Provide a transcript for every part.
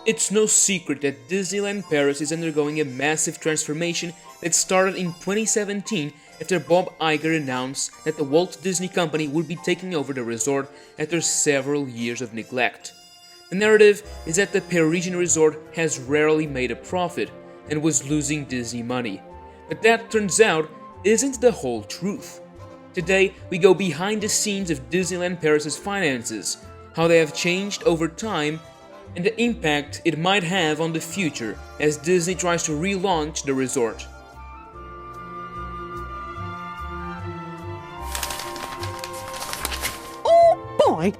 It's no secret that Disneyland Paris is undergoing a massive transformation that started in 2017 after Bob Iger announced that the Walt Disney Company would be taking over the resort after several years of neglect. The narrative is that the Parisian resort has rarely made a profit and was losing Disney money. But that turns out isn't the whole truth. Today, we go behind the scenes of Disneyland Paris' finances, how they have changed over time, and the impact it might have on the future as Disney tries to relaunch the resort. Oh boy!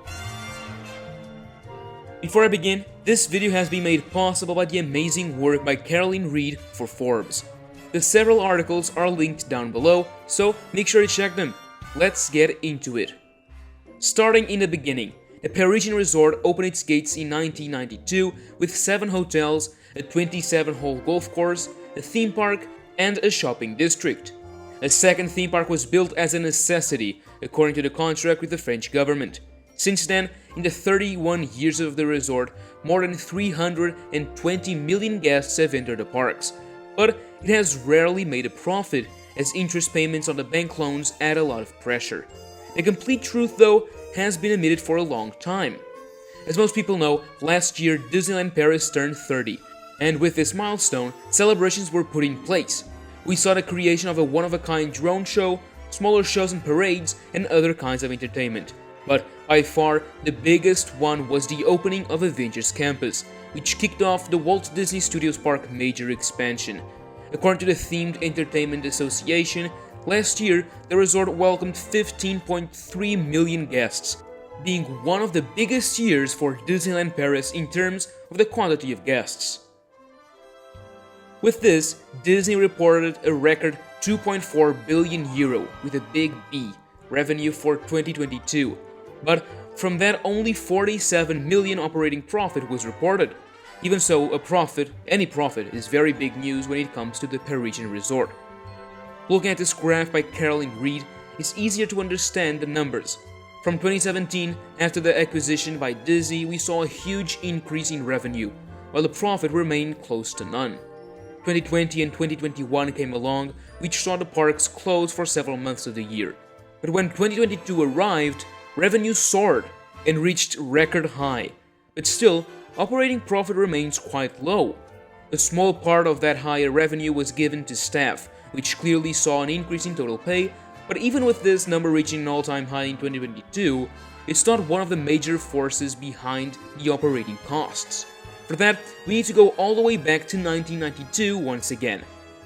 Before I begin, this video has been made possible by the amazing work by Caroline Reed for Forbes. The several articles are linked down below, so make sure to check them. Let's get into it. Starting in the beginning, the Parisian resort opened its gates in 1992 with 7 hotels, a 27-hole golf course, a theme park, and a shopping district. A second theme park was built as a necessity, according to the contract with the French government. Since then, in the 31 years of the resort, more than 320 million guests have entered the parks. But it has rarely made a profit, as interest payments on the bank loans add a lot of pressure. The complete truth, though, has been admitted for a long time. As most people know, last year Disneyland Paris turned 30, and with this milestone, celebrations were put in place. We saw the creation of a one-of-a-kind drone show, smaller shows and parades, and other kinds of entertainment. But by far, the biggest one was the opening of Avengers Campus, which kicked off the Walt Disney Studios Park major expansion. According to the Themed Entertainment Association, last year the resort welcomed 15.3 million guests, being one of the biggest years for Disneyland Paris in terms of the quantity of guests. With this, Disney reported a record 2.4 billion euro with a big B revenue for 2022. But from that, only 47 million operating profit was reported. Even so, any profit, is very big news when it comes to the Parisian resort. Looking at this graph by Caroline Reed, it's easier to understand the numbers. From 2017, after the acquisition by Disney, we saw a huge increase in revenue, while the profit remained close to none. 2020 and 2021 came along, which saw the parks close for several months of the year. But when 2022 arrived, revenue soared and reached record high. But still, operating profit remains quite low. A small part of that higher revenue was given to staff, which clearly saw an increase in total pay, but even with this number reaching an all-time high in 2022, it's not one of the major forces behind the operating costs. For that, we need to go all the way back to 1992 once again.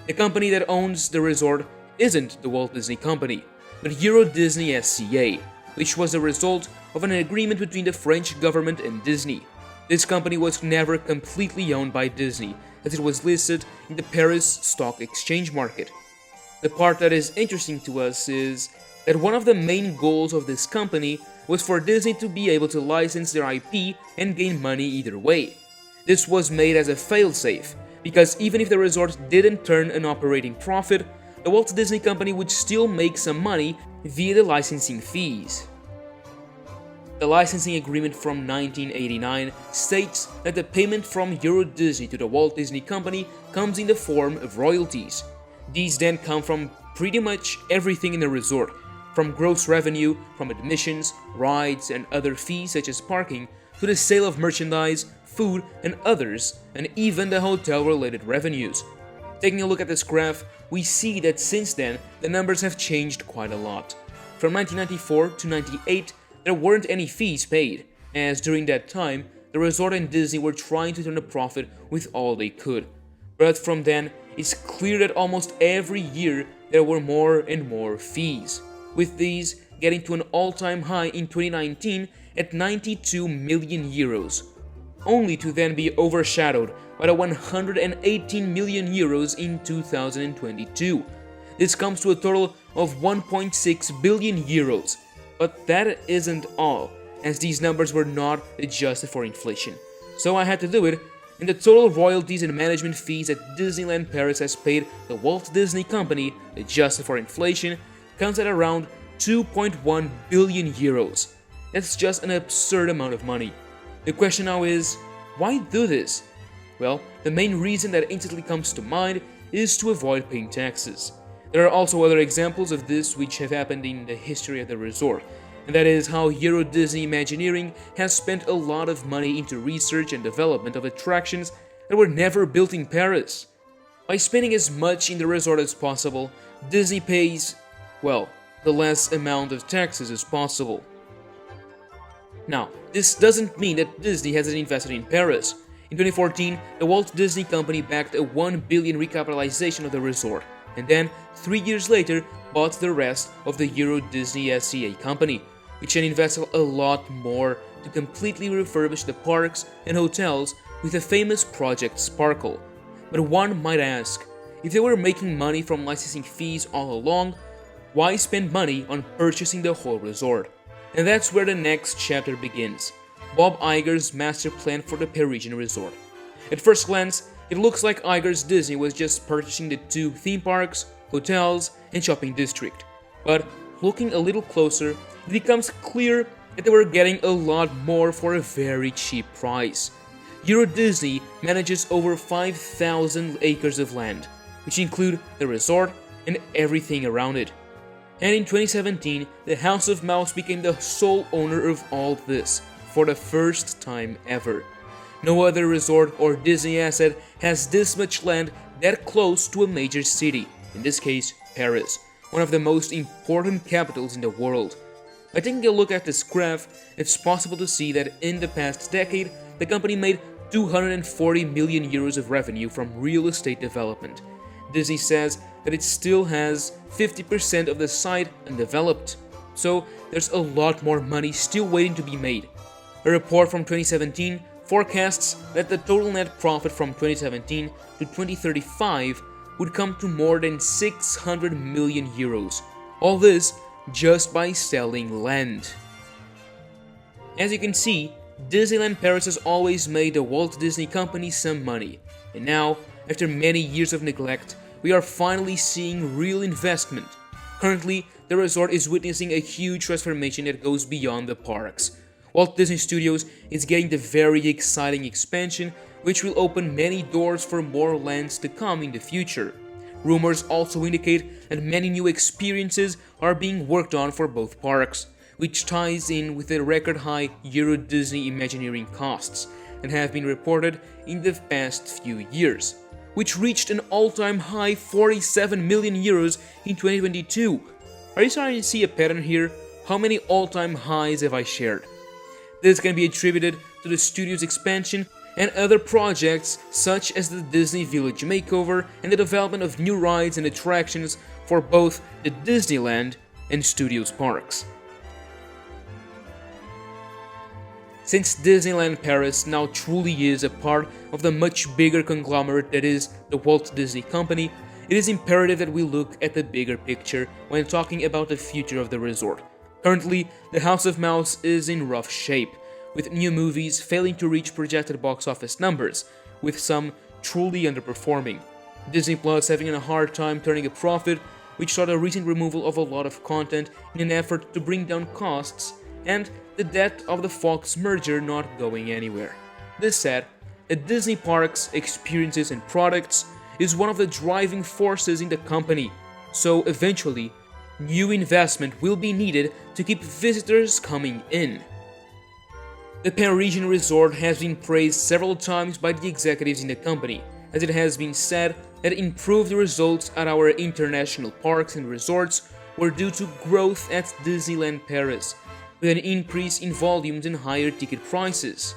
The company that owns the resort isn't the Walt Disney Company, but Euro Disney SCA, which was a result of an agreement between the French government and Disney. This company was never completely owned by Disney, as it was listed in the Paris Stock Exchange market. The part that is interesting to us is that one of the main goals of this company was for Disney to be able to license their IP and gain money either way. This was made as a failsafe, because even if the resort didn't turn an operating profit, the Walt Disney Company would still make some money via the licensing fees. The licensing agreement from 1989 states that the payment from Euro Disney to the Walt Disney Company comes in the form of royalties. These then come from pretty much everything in the resort, from gross revenue, from admissions, rides, and other fees such as parking, to the sale of merchandise, food, and others, and even the hotel-related revenues. Taking a look at this graph, we see that since then, the numbers have changed quite a lot. From 1994 to 98, there weren't any fees paid, as during that time, the resort and Disney were trying to turn a profit with all they could. But from then, it's clear that almost every year there were more and more fees, with these getting to an all-time high in 2019 at 92 million euros, only to then be overshadowed by the 118 million euros in 2022. This comes to a total of 1.6 billion euros. But that isn't all, as these numbers were not adjusted for inflation. So I had to do it, and the total royalties and management fees that Disneyland Paris has paid the Walt Disney Company, adjusted for inflation, comes at around 2.1 billion euros. That's just an absurd amount of money. The question now is, why do this? Well, the main reason that instantly comes to mind is to avoid paying taxes. There are also other examples of this which have happened in the history of the resort, and that is how Euro Disney Imagineering has spent a lot of money into research and development of attractions that were never built in Paris. By spending as much in the resort as possible, Disney pays, well, the less amount of taxes as possible. Now, this doesn't mean that Disney hasn't invested in Paris. In 2014, the Walt Disney Company backed a $1 billion recapitalization of the resort, and then, 3 years later, bought the rest of the Euro Disney SCA company, which had invested a lot more to completely refurbish the parks and hotels with the famous Project Sparkle. But one might ask, if they were making money from licensing fees all along, why spend money on purchasing the whole resort? And that's where the next chapter begins. Bob Iger's master plan for the Parisian resort. At first glance, it looks like Iger's Disney was just purchasing the 2 theme parks, hotels, and shopping district. But looking a little closer, it becomes clear that they were getting a lot more for a very cheap price. Euro Disney manages over 5,000 acres of land, which include the resort and everything around it. And in 2017, the House of Mouse became the sole owner of all this, for the first time ever. No other resort or Disney asset has this much land that close to a major city, in this case Paris, one of the most important capitals in the world. By taking a look at this graph, it's possible to see that in the past decade, the company made 240 million euros of revenue from real estate development. Disney says that it still has 50% of the site undeveloped, so there's a lot more money still waiting to be made. A report from 2017 forecasts that the total net profit from 2017 to 2035 would come to more than 600 million euros. All this just by selling land. As you can see, Disneyland Paris has always made the Walt Disney Company some money, and now, after many years of neglect, we are finally seeing real investment. Currently, the resort is witnessing a huge transformation that goes beyond the parks. Walt Disney Studios is getting the very exciting expansion, which will open many doors for more lands to come in the future. Rumors also indicate that many new experiences are being worked on for both parks, which ties in with the record-high Euro Disney Imagineering costs that have been reported in the past few years, which reached an all-time high 47 million euros in 2022. Are you starting to see a pattern here? How many all-time highs have I shared? This can be attributed to the studio's expansion and other projects such as the Disney Village makeover and the development of new rides and attractions for both the Disneyland and Studios parks. Since Disneyland Paris now truly is a part of the much bigger conglomerate that is the Walt Disney Company, it is imperative that we look at the bigger picture when talking about the future of the resort. Currently, the House of Mouse is in rough shape, with new movies failing to reach projected box office numbers, with some truly underperforming. Disney Plus having a hard time turning a profit, which saw the recent removal of a lot of content in an effort to bring down costs, and the debt of the Fox merger not going anywhere. This said, the Disney parks, experiences and products is one of the driving forces in the company, so eventually, new investment will be needed to keep visitors coming in. The Parisian resort has been praised several times by the executives in the company, as it has been said that improved results at our international parks and resorts were due to growth at Disneyland Paris, with an increase in volumes and higher ticket prices.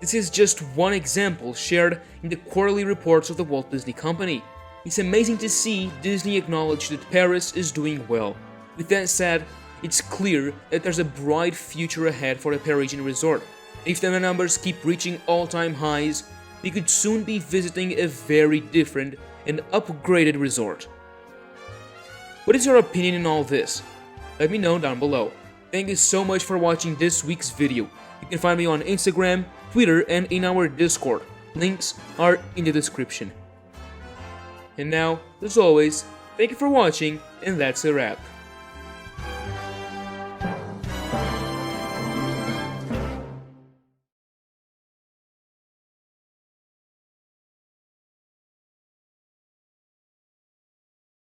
This is just one example shared in the quarterly reports of the Walt Disney Company. It's amazing to see Disney acknowledge that Paris is doing well. With that said, it's clear that there's a bright future ahead for the Parisian resort. If the numbers keep reaching all-time highs, we could soon be visiting a very different and upgraded resort. What is your opinion on all this? Let me know down below. Thank you so much for watching this week's video. You can find me on Instagram, Twitter, and in our Discord. Links are in the description. And now, as always, thank you for watching, and that's a wrap.